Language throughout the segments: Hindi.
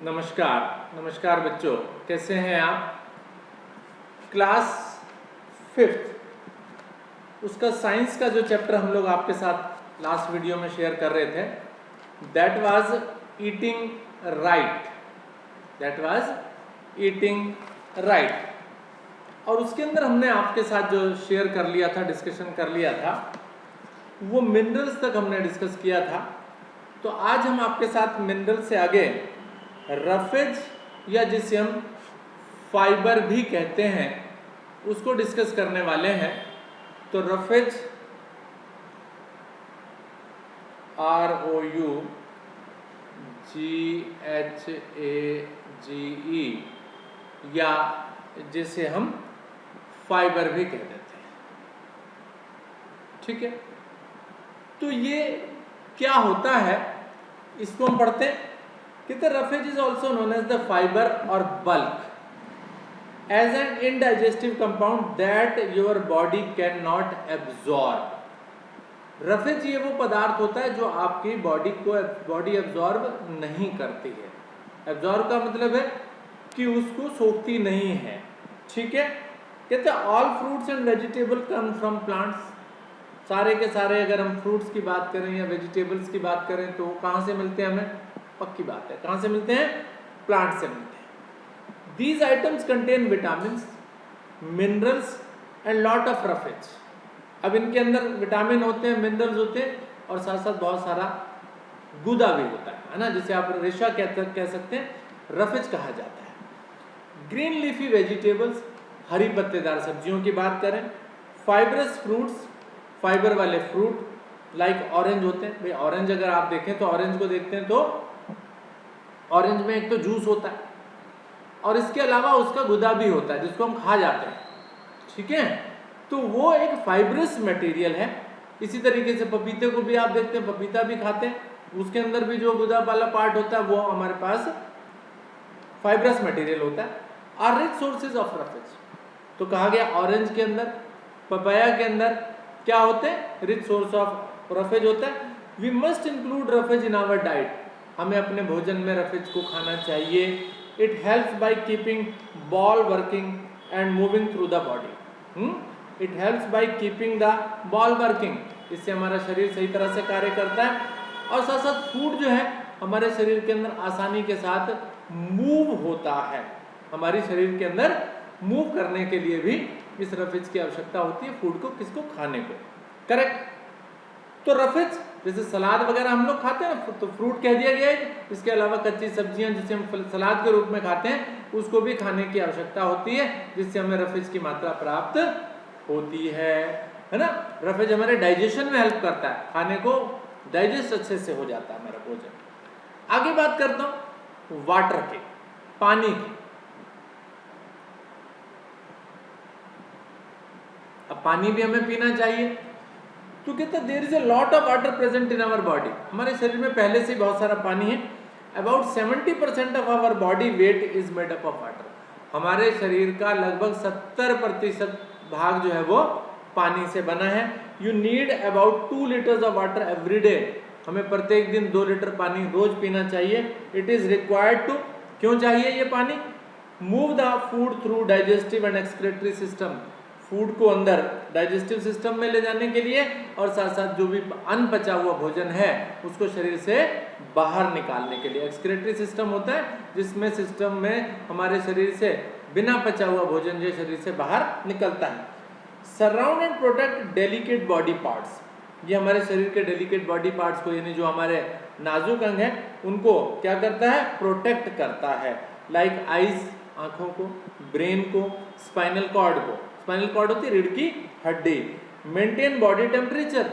नमस्कार नमस्कार बच्चों, कैसे हैं आप। क्लास 5th उसका साइंस का जो चैप्टर हम लोग आपके साथ लास्ट वीडियो में शेयर कर रहे थे, दैट वाज ईटिंग राइट। और उसके अंदर हमने आपके साथ जो शेयर कर लिया था, डिस्कशन कर लिया था, वो मिनरल्स तक हमने डिस्कस किया था। तो आज हम आपके साथ मिनरल से आगे रफेज या जिसे हम फाइबर भी कहते हैं उसको डिस्कस करने वाले हैं। तो रफेज ROUGHAGE या जिसे हम फाइबर भी कह देते हैं, ठीक है। तो ये क्या होता है इसको हम पढ़ते हैं। कहते roughage is also known as the fibre or bulk as an indigestible compound that your body can not absorb. Roughage ये वो पदार्थ होता है जो आपकी बॉडी एब्जॉर्ब नहीं करती है। एब्जॉर्ब का मतलब है कि उसको सोखती नहीं है, ठीक है। कहते हैं all fruits and vegetable come from plants. सारे के सारे अगर हम फ्रूट्स की बात करें या वेजिटेबल्स की बात करें तो कहाँ से मिलते हैं हमें, पक्की बात है, कहाँ से मिलते हैं, प्लांट से मिलते हैं। These items contain vitamin, minerals and lot of roughage. अब इनके अंदर विटामिन होते हैं, मिनरल्स होते हैं और साथ साथ बहुत सारा गुदा भी होता है ना, जिसे आप रेशा कह सकते हैं, रफेज कहा जाता है। ग्रीन लीफी वेजिटेबल्स, हरी पत्तेदार सब्जियों की बात करें। फाइबरस फ्रूट्स, फाइबर वाले फ्रूट लाइक ऑरेंज होते हैं। भाई ऑरेंज अगर आप देखें तो ऑरेंज को देखते हैं तो ऑरेंज में एक तो जूस होता है और इसके अलावा उसका गुदा भी होता है जिसको हम खा जाते हैं, ठीक है। तो वो एक फाइब्रस मटेरियल है। इसी तरीके से पपीते को भी आप देखते हैं, पपीता भी खाते हैं, उसके अंदर भी जो गुदा वाला पार्ट होता है वो हमारे पास फाइब्रस मटेरियल होता है। Are rich sources of roughage. तो कहा गया ऑरेंज के अंदर, पपाया के अंदर क्या होते हैं, रिच सोर्स ऑफ रफेज होता है। We must include roughage in our diet. हमें अपने भोजन में रफेज को खाना चाहिए। It helps by keeping bowel working and moving through the body. It helps by keeping the bowel working. इससे हमारा शरीर सही तरह से कार्य करता है और साथ साथ फूड जो है हमारे शरीर के अंदर आसानी के साथ मूव होता है। हमारे शरीर के अंदर मूव करने के लिए भी इस रफेज की आवश्यकता होती है, फूड को, किसको, खाने को, करेक्ट। तो रफेज जैसे सलाद वगैरह हम लोग खाते हैं ना, तो फ्रूट कह दिया गया है। इसके अलावा कच्ची सब्जियां जिसे हम सलाद के रूप में खाते हैं उसको भी खाने की आवश्यकता होती है, जिससे हमें रफेज की मात्रा प्राप्त होती है ना। रफेज हमारे डाइजेशन में हेल्प करता है, खाने को डाइजेस्ट अच्छे से हो जाता है हमारा भोजन। आगे बात करता हूं वाटर के, पानी की। अब पानी भी हमें पीना चाहिए। तो कहते हैं there is a lot of water present in our body. हमारे शरीर में पहले से बहुत सारा पानी है। About 70% of our body weight is made up of water. हमारे शरीर का लगभग 70% भाग जो है वो पानी से बना है। You need about 2 litres of water every day. हमें प्रत्येक दिन 2 लीटर पानी रोज पीना चाहिए। इट इज रिक्वायर्ड टू, क्यों चाहिए ये पानी, move the food through digestive and excretory system. Food को अंदर डाइजेस्टिव सिस्टम में ले जाने के लिए और साथ साथ जो भी अनपचा हुआ भोजन है उसको शरीर से बाहर निकालने के लिए। एक्सक्रीटरी सिस्टम होता है जिसमें सिस्टम में हमारे शरीर से बिना पचा हुआ भोजन जो शरीर से बाहर निकलता है। Surround and protect delicate body parts. ये हमारे शरीर के डेलिकेट बॉडी पार्ट्स को, यानी जो हमारे नाजुक अंग है उनको क्या करता है, प्रोटेक्ट करता है। लाइक आईज, आंखों को, ब्रेन को, स्पाइनल कॉर्ड को। स्पाइनल कॉर्ड होती है रीढ़ की हड्डी। Maintain body temperature.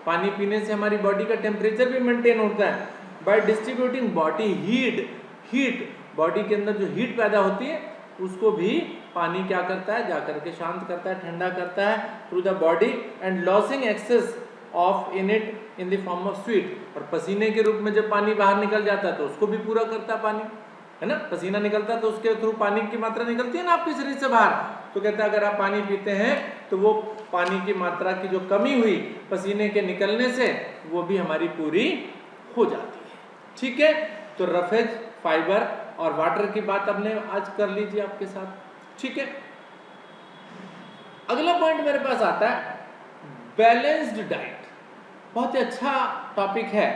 पानी पीने से हमारी बॉडी का टेम्परेचर भी मेंटेन होता है। By distributing body heat, body के अंदर जो हीट पैदा होती है उसको भी पानी क्या करता है, जाकर के शांत करता है, ठंडा करता है through the body and losing excess of in it in the form of sweat. और पसीने के रूप में जब पानी बाहर निकल जाता है तो उसको भी पूरा करता है पानी, है ना। पसीना निकलता है तो उसके थ्रू पानी की मात्रा निकलती है ना आपके शरीर से बाहर। तो कहता है अगर आप पानी पीते हैं तो वो पानी की मात्रा की जो कमी हुई पसीने के निकलने से वो भी हमारी पूरी हो जाती है, ठीक है। तो रफेज फाइबर और वाटर की बात हमने आज कर लीजिए आपके साथ, ठीक है। अगला पॉइंट मेरे पास आता है बैलेंस्ड डाइट। बहुत ही अच्छा टॉपिक है,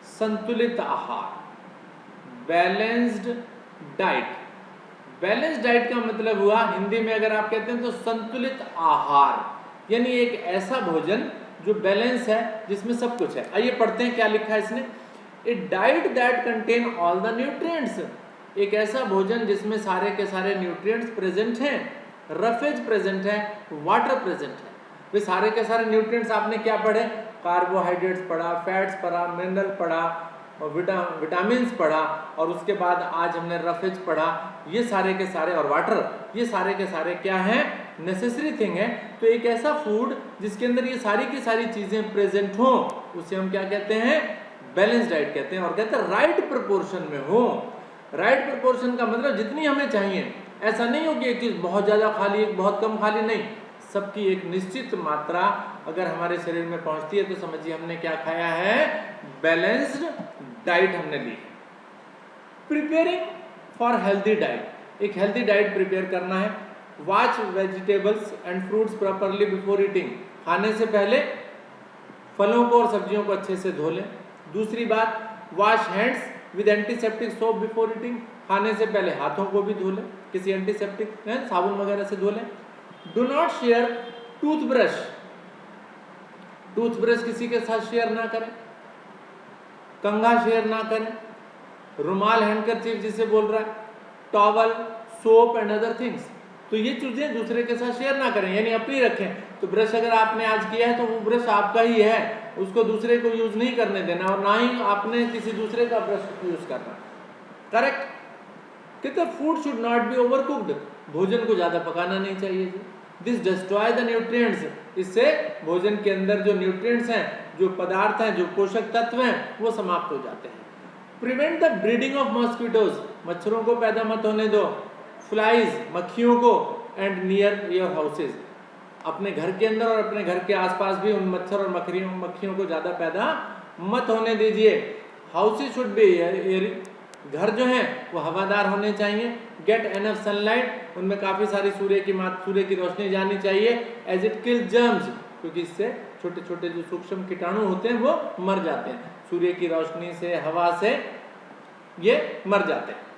संतुलित आहार, बैलेंस्ड डाइट। बैलेंस्ड डाइट का मतलब हुआ हिंदी में अगर आप कहते हैं तो संतुलित आहार, यानी एक ऐसा भोजन जो बैलेंस है, जिसमें सब कुछ है। आइए पढ़ते हैं क्या लिखा है इसने। A diet that contain all the nutrients, एक ऐसा भोजन जिसमें सारे के सारे न्यूट्रिएंट्स प्रेजेंट हैं, रफेज प्रेजेंट है, वाटर प्रेजेंट है। वे सारे के सारे न्यूट्रिएंट्स आपने क्या पढ़े, कार्बोहाइड्रेट्स पढ़ा, फैट्स पढ़ा, मिनरल पढ़ा और विटामिन्स पढ़ा, और उसके बाद आज हमने रफेज पढ़ा। ये सारे के सारे और वाटर, ये सारे के सारे क्या हैं, नेसेसरी थिंग है। तो एक ऐसा फूड जिसके अंदर ये सारी की सारी चीजें प्रेजेंट हो, उसे हम क्या कहते हैं, बैलेंस डाइट कहते हैं। और कहते हैं राइट प्रोपोर्शन में हो। राइट प्रोपोर्शन का मतलब जितनी हमें चाहिए, ऐसा नहीं हो कि एक चीज बहुत ज्यादा खा ली, एक बहुत कम खा ली, नहीं, सबकी एक निश्चित मात्रा अगर हमारे शरीर में पहुंचती है तो समझिए हमने क्या खाया है, बैलेंस्ड डाइट हमने ली। प्रिपेयरिंग फॉर हेल्थी डाइट, एक हेल्थी डाइट प्रिपेयर करना है। Watch vegetables and fruits properly before eating, खाने से पहले फलों को और सब्जियों को अच्छे से धो लें। दूसरी बात, wash hands with antiseptic soap before eating, खाने से पहले हाथों को भी धो लें, किसी एंटीसेप्टिक साबुन वगैरह से धो लें। Do not share toothbrush, toothbrush किसी के साथ शेयर ना करें, कंघा शेयर ना करें, रुमाल, हैंडकरचीफ जिसे बोल रहा है, towel, soap and other things, तो ये चीजें दूसरे के साथ शेयर ना करें, यानी अपनी रखें। तो ब्रश अगर आपने आज किया है तो वो ब्रश आपका ही है, उसको दूसरे को यूज नहीं करने देना, और ना ही आपने किसी दूसरे का ब्रश यूज करना, करेक्ट। कहते food should not be over cooked, भोजन को ज्यादा पकाना नहीं चाहिए। दिस डिस्ट्रॉय द न्यूट्रिएंट्स, इससे भोजन के अंदर जो न्यूट्रिएंट्स हैं, जो पदार्थ हैं, जो पोषक तत्व हैं, वो समाप्त हो जाते हैं। Prevent the breeding of mosquitoes, मच्छरों को पैदा मत होने दो, फ्लाइज, मक्खियों को, एंड नियर योर हाउसेज, अपने घर के अंदर और अपने घर के आसपास भी उन मच्छर और मक्खियों को ज्यादा पैदा मत होने दीजिए। हाउसेज शुड बी एयर, घर जो है वो हवादार होने चाहिए। गेट एनफ सनलाइट, उनमें काफी सारी सूर्य की रोशनी जानी चाहिए। एज इट किल जर्म्स, क्योंकि इससे छोटे छोटे जो सूक्ष्म कीटाणु होते हैं वो मर जाते हैं, सूर्य की रोशनी से, हवा से ये मर जाते हैं।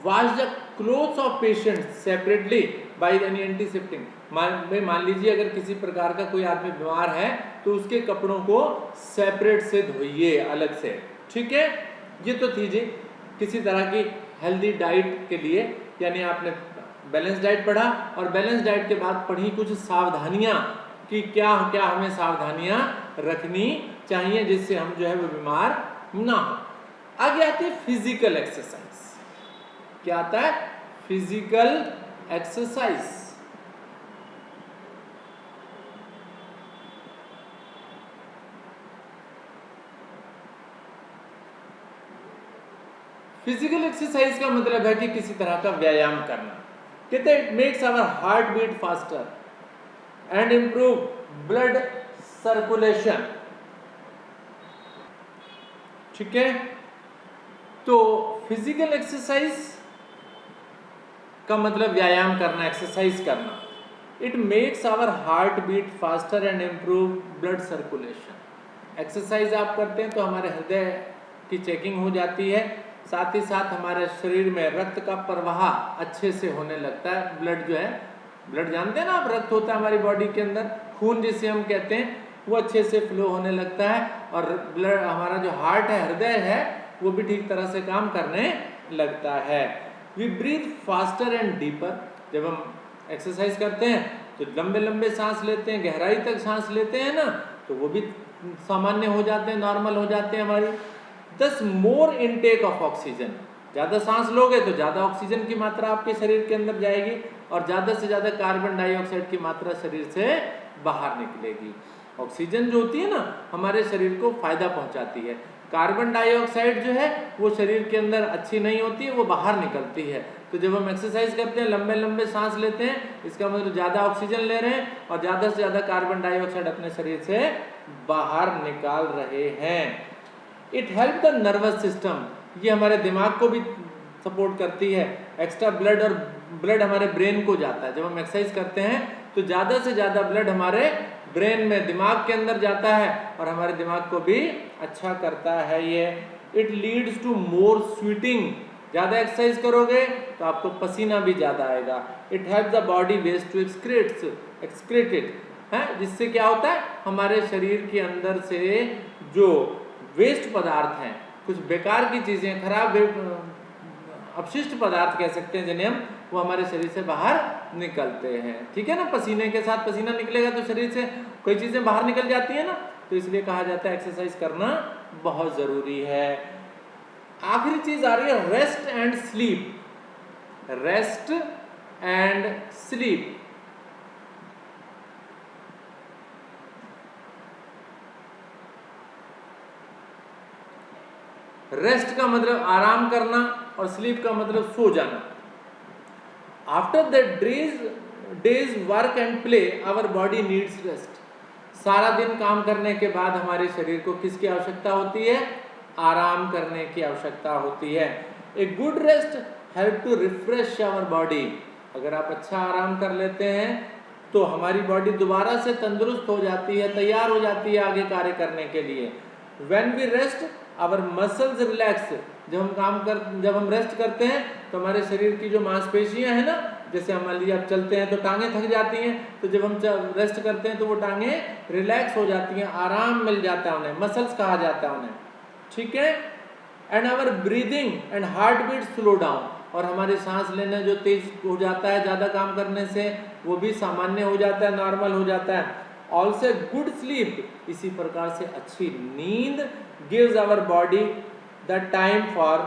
Wash the clothes of patients separately by any antiseptic, मान लीजिए अगर किसी प्रकार का कोई आदमी बीमार है तो उसके कपड़ों को सेपरेट से धोइए, अलग से, ठीक है। ये तो थी जी किसी तरह की हेल्दी डाइट के लिए, यानी आपने बैलेंस डाइट पढ़ा, और बैलेंस डाइट के बाद पढ़ी कुछ सावधानियां कि क्या क्या हमें सावधानियां रखनी चाहिए जिससे हम जो है वो बीमार ना हो। आगे आती है फिजिकल एक्सरसाइज। क्या आता है, फिजिकल एक्सरसाइज। फिजिकल एक्सरसाइज का मतलब है कि किसी तरह का व्यायाम करना। कहते हैं it makes our heart beat faster and improve blood circulation, ठीक है। तो फिजिकल एक्सरसाइज का मतलब व्यायाम करना, एक्सरसाइज करना। It makes our heart beat faster and improve blood circulation. Exercise आप करते हैं तो हमारे हृदय की चेकिंग हो जाती है, साथ ही साथ हमारे शरीर में रक्त का प्रवाह अच्छे से होने लगता है। ब्लड जो है, ब्लड जानते हैं ना आप, रक्त होता है हमारी बॉडी के अंदर, खून जिसे हम कहते हैं, वो अच्छे से फ्लो होने लगता है, और ब्लड, हमारा जो हार्ट है, हृदय है, वो भी ठीक तरह से काम करने लगता है। We breathe faster and deeper, जब हम एक्सरसाइज करते हैं तो लंबे लंबे सांस लेते हैं, गहराई तक सांस लेते हैं ना, तो वो भी सामान्य हो जाते हैं, नॉर्मल हो जाते हैं हमारी। दस मोर इनटेक ऑफ ऑक्सीजन, ज़्यादा सांस लोगे तो ज़्यादा ऑक्सीजन की मात्रा आपके शरीर के अंदर जाएगी, और ज़्यादा से ज़्यादा कार्बन डाइऑक्साइड की मात्रा शरीर से बाहर निकलेगी। ऑक्सीजन जो होती है ना, हमारे शरीर को फायदा पहुंचाती है। कार्बन डाइऑक्साइड जो है वो शरीर के अंदर अच्छी नहीं होती है, वो बाहर निकलती है। तो जब हम एक्सरसाइज करते हैं, लंबे लंबे सांस लेते हैं, इसका मतलब ज़्यादा ऑक्सीजन ले रहे हैं और ज़्यादा से ज़्यादा कार्बन डाइऑक्साइड अपने शरीर से बाहर निकाल रहे हैं। It help the nervous system, ये हमारे दिमाग को भी सपोर्ट करती है। एक्स्ट्रा ब्लड हमारे ब्रेन को जाता है। जब हम एक्सरसाइज करते हैं तो ज़्यादा से ज़्यादा ब्लड हमारे ब्रेन में, दिमाग के अंदर जाता है और हमारे दिमाग को भी अच्छा करता है ये। It leads to more sweating, ज़्यादा एक्सरसाइज करोगे तो आपको पसीना भी ज़्यादा आएगा। It help the body waste to excreted है, जिससे क्या होता है हमारे शरीर के अंदर से जो वेस्ट पदार्थ हैं, कुछ बेकार की चीज़ें, खराब अपशिष्ट पदार्थ कह सकते हैं जिन्हें हम, वो हमारे शरीर से बाहर निकलते हैं। ठीक है ना, पसीने के साथ पसीना निकलेगा तो शरीर से कोई चीज़ें बाहर निकल जाती है ना, तो इसलिए कहा जाता है एक्सरसाइज करना बहुत ज़रूरी है। आखिरी चीज़ आ रही है rest and sleep. Rest and sleep, rest का मतलब आराम करना और स्लीप का मतलब सो जाना। After the day's work and play our body needs rest. सारा दिन काम करने के बाद हमारे शरीर को किसकी आवश्यकता होती है? आराम करने की आवश्यकता होती है। A good rest help to refresh our body. अगर आप अच्छा आराम कर लेते हैं तो हमारी बॉडी दोबारा से तंदुरुस्त हो जाती है, तैयार हो जाती है आगे कार्य करने के लिए। When we rest our muscles relax. जब हम रेस्ट करते हैं तो हमारे शरीर की जो मांसपेशियां हैं ना, जैसे मान लीजिए आप चलते हैं तो टांगें थक जाती हैं, तो जब हम रेस्ट करते हैं तो वो टांगें रिलैक्स हो जाती हैं, आराम मिल जाता है उन्हें, मसल्स कहा जाता है उन्हें। ठीक है। And our breathing and heart beat slow down. और हमारे सांस लेना जो तेज हो जाता है ज़्यादा काम करने से, वो भी सामान्य हो जाता है, नॉर्मल हो जाता है। ऑल्सो गुड स्लीप, इसी प्रकार से अच्छी नींद gives our body the time for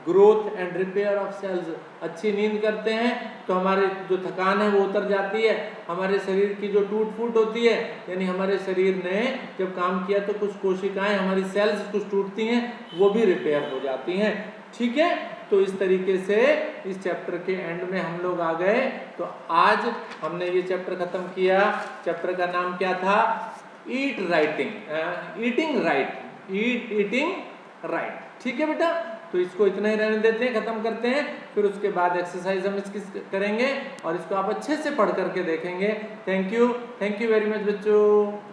growth and repair of cells. अच्छी नींद करते हैं तो हमारे जो थकान है वो उतर जाती है, हमारे शरीर की जो टूट फूट होती है, यानी हमारे शरीर ने जब काम किया तो कुछ कोशिकाएं, हमारी सेल्स कुछ टूटती हैं, वो भी रिपेयर हो जाती हैं। ठीक है, तो इस तरीके से इस चैप्टर के एंड में हम लोग आ गए। तो आज हमने ये चैप्टर खत्म किया। चैप्टर का नाम क्या था? Eating right. ठीक है बेटा, तो इसको इतना ही रहने देते हैं, खत्म करते हैं, फिर उसके बाद एक्सरसाइज हम इसकी करेंगे और इसको आप अच्छे से पढ़ करके देखेंगे। थैंक यू वेरी मच बच्चों।